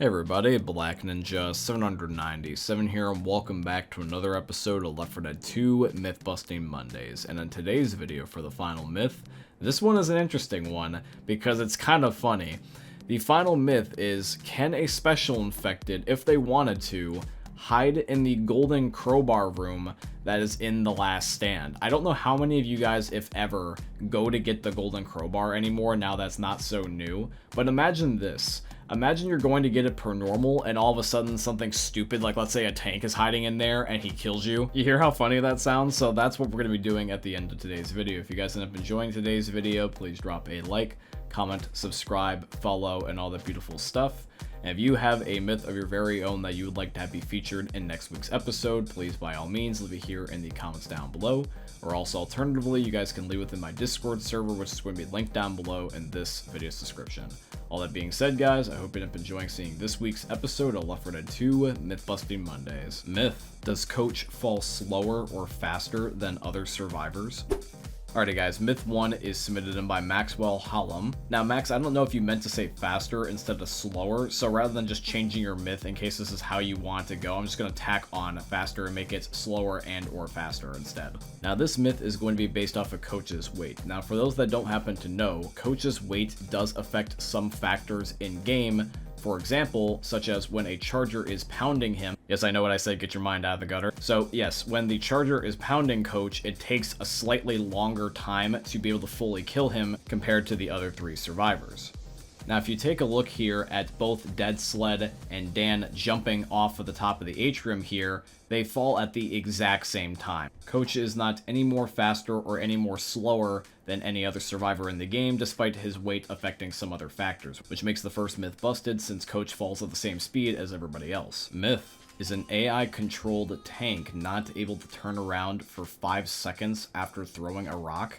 Hey everybody, Black Ninja 797 here, and welcome back to another episode of Left 4 Dead 2 Myth Busting Mondays. And in today's video for the final myth, this one is an interesting one because it's kind of funny. The final myth is, can a special infected, if they wanted to, hide in the golden crowbar room that is in The Last Stand? I don't know how many of you guys, if ever, go to get the golden crowbar anymore now that's not so new, but imagine this. Imagine you're going to get it per normal and all of a sudden something stupid, like let's say a tank is hiding in there and he kills you. You hear how funny that sounds? So that's what we're going to be doing at the end of today's video. If you guys end up enjoying today's video, please drop a like, comment, subscribe, follow, and all that beautiful stuff. And if you have a myth of your very own that you would like to have be featured in next week's episode, please by all means leave it here in the comments down below. Or also alternatively, you guys can leave within my Discord server, which is going to be linked down below in this video's description. All that being said, guys, I hope you end up enjoying seeing this week's episode of Left 4 Dead 2 Myth Busting Mondays. Myth: does Coach fall slower or faster than other survivors? Alrighty guys, myth 1 is submitted in by Maxwell Hallam. Now Max, I don't know if you meant to say faster instead of slower, so rather than just changing your myth in case this is how you want to go, I'm just going to tack on faster and make it slower and or faster instead. Now this myth is going to be based off of Coach's weight. Now for those that don't happen to know, Coach's weight does affect some factors in game. For example, such as when a charger is pounding him. Yes, I know what I said, get your mind out of the gutter. So yes, when the charger is pounding Coach, it takes a slightly longer time to be able to fully kill him compared to the other 3 survivors. Now if you take a look here at both Dead Sled and Dan jumping off of the top of the atrium here, they fall at the exact same time. Coach is not any more faster or any more slower than any other survivor in the game, despite his weight affecting some other factors, which makes the first myth busted since Coach falls at the same speed as everybody else. Myth: is an AI-controlled tank not able to turn around for 5 seconds after throwing a rock?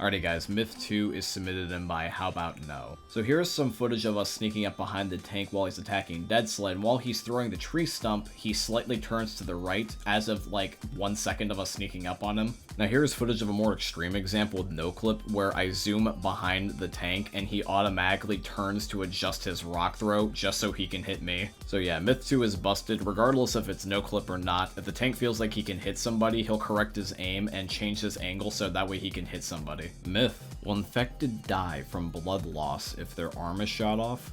Alrighty guys, myth 2 is submitted in by How About No. So here's some footage of us sneaking up behind the tank while he's attacking Dead Sled, and while he's throwing the tree stump, he slightly turns to the right as of like 1 second of us sneaking up on him. Now here's footage of a more extreme example with no clip where I zoom behind the tank and he automatically turns to adjust his rock throw just so he can hit me. So yeah, myth 2 is busted regardless if it's no clip or not. If the tank feels like he can hit somebody, he'll correct his aim and change his angle so that way he can hit somebody. Myth: will infected die from blood loss if their arm is shot off?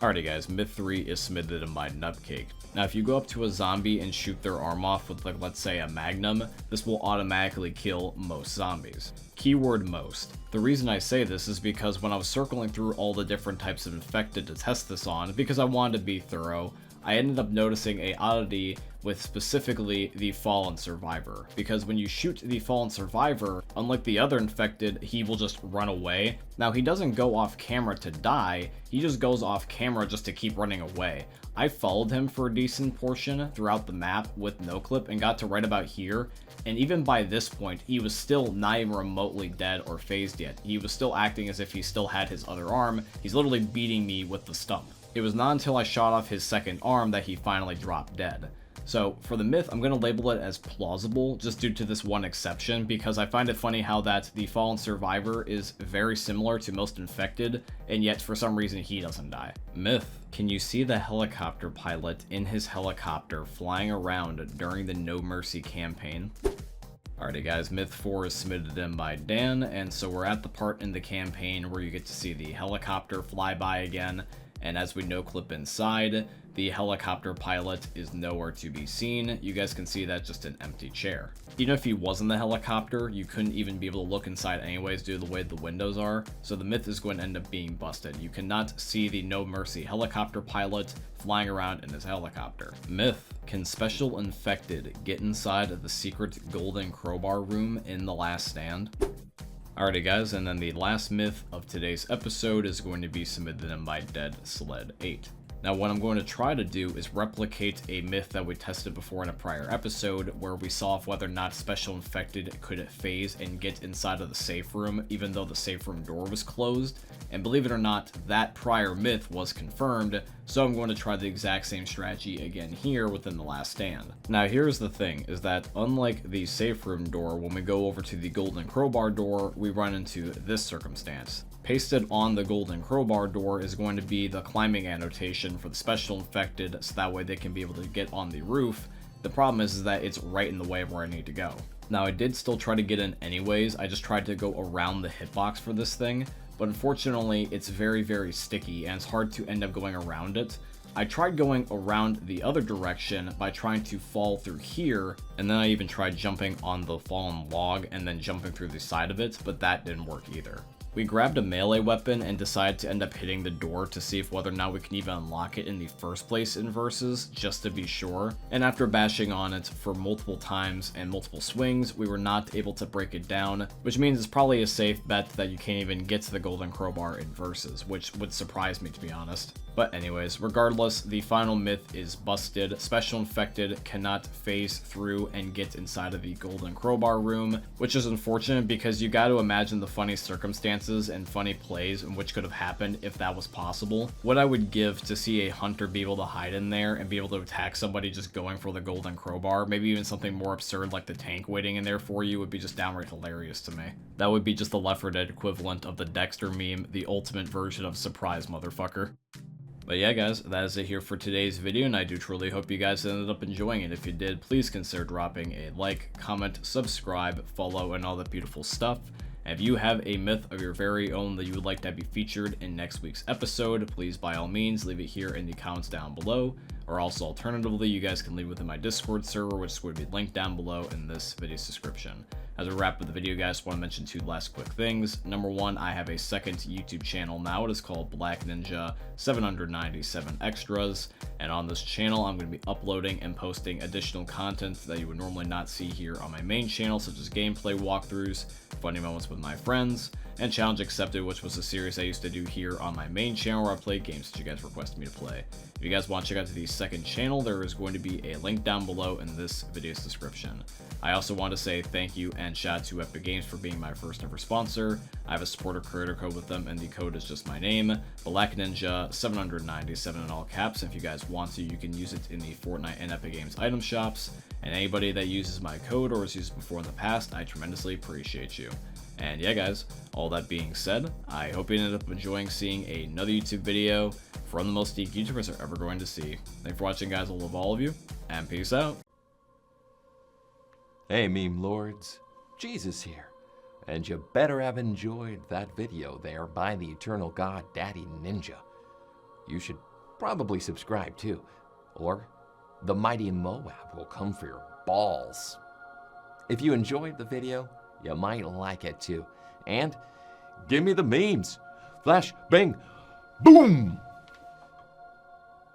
Alrighty guys, myth 3 is submitted in by Nutcake. Now if you go up to a zombie and shoot their arm off with, like, let's say a magnum, this will automatically kill most zombies. Keyword most. The reason I say this is because when I was circling through all the different types of infected to test this on, because I wanted to be thorough, I ended up noticing a oddity with specifically the Fallen Survivor. Because when you shoot the Fallen Survivor, unlike the other infected, he will just run away. Now he doesn't go off camera to die, he just goes off camera just to keep running away. I followed him for a decent portion throughout the map with no clip and got to right about here, and even by this point, he was still not even remotely dead or phased yet. He was still acting as if he still had his other arm. He's literally beating me with the stump. It was not until I shot off his second arm that he finally dropped dead. So for the myth, I'm going to label it as plausible just due to this one exception, because I find it funny how that the Fallen Survivor is very similar to most infected, and yet for some reason he doesn't die. Myth: can you see the helicopter pilot in his helicopter flying around during the No Mercy campaign? Alrighty guys, myth 4 is submitted in by Dan, and so we're at the part in the campaign where you get to see the helicopter fly by again, and as we no clip inside, the helicopter pilot is nowhere to be seen. You guys can see that just an empty chair. Even if he was in the helicopter, you couldn't even be able to look inside anyways due to the way the windows are, so the myth is going to end up being busted. You cannot see the No Mercy helicopter pilot flying around in his helicopter. Myth: can Special Infected get inside the secret golden crowbar room in The Last Stand? Alrighty guys, and then the last myth of today's episode is going to be submitted in by Dead Sled 8. Now what I'm going to try to do is replicate a myth that we tested before in a prior episode where we saw if whether or not Special Infected could phase and get inside of the safe room even though the safe room door was closed, and believe it or not, that prior myth was confirmed, so I'm going to try the exact same strategy again here within The Last Stand. Now here's the thing, is that unlike the safe room door, when we go over to the golden crowbar door, we run into this circumstance. Pasted on the golden crowbar door is going to be the climbing annotation for the special infected, so that way they can be able to get on the roof. The problem is that it's right in the way of where I need to go. Now I did still try to get in anyways, I just tried to go around the hitbox for this thing, but unfortunately it's very sticky and it's hard to end up going around it. I tried going around the other direction by trying to fall through here, and then I even tried jumping on the fallen log and then jumping through the side of it, but that didn't work either. We grabbed a melee weapon and decided to end up hitting the door to see if whether or not we can even unlock it in the first place in Versus, just to be sure. And after bashing on it for multiple times and multiple swings, we were not able to break it down, which means it's probably a safe bet that you can't even get to the golden crowbar in Versus, which would surprise me, to be honest. But anyways, regardless, the final myth is busted. Special infected cannot phase through and get inside of the golden crowbar room, which is unfortunate because you got to imagine the funny circumstances and funny plays in which could have happened if that was possible. What I would give to see a hunter be able to hide in there and be able to attack somebody just going for the golden crowbar, maybe even something more absurd like the tank waiting in there for you, would be just downright hilarious to me. That would be just the Left 4 Dead equivalent of the Dexter meme, the ultimate version of surprise motherfucker. But yeah guys, that is it here for today's video, and I do truly hope you guys ended up enjoying it. If you did, please consider dropping a like, comment, subscribe, follow, and all that beautiful stuff. And if you have a myth of your very own that you would like to be featured in next week's episode, please by all means leave it here in the comments down below. Or also alternatively, you guys can leave within my Discord server, which would be linked down below in this video's description. As we wrap up the video, guys, I want to mention two last quick things. Number one, I have a second YouTube channel now. It is called Black Ninja 797 Extras. And on this channel, I'm going to be uploading and posting additional content that you would normally not see here on my main channel, such as gameplay walkthroughs, funny moments with my friends, and Challenge Accepted, which was a series I used to do here on my main channel where I played games that you guys requested me to play. If you guys want to check out the second channel, there is going to be a link down below in this video's description. I also want to say thank you and shout out to Epic Games for being my first ever sponsor. I have a supporter creator code with them, and the code is just my name, Black Ninja 797 in all caps. If you guys want to, you can use it in the Fortnite and Epic Games item shops. And anybody that uses my code or has used it before in the past, I tremendously appreciate you. And yeah guys, all that being said, I hope you ended up enjoying seeing another YouTube video from the most geek YouTubers are ever going to see. Thanks for watching guys, I love all of you, and peace out. Hey meme lords, Jesus here, and you better have enjoyed that video there by the eternal god Daddy Ninja. You should probably subscribe too, or the mighty Moab will come for your balls. If you enjoyed the video, you might like it too. And give me the memes. Flash, bang, boom!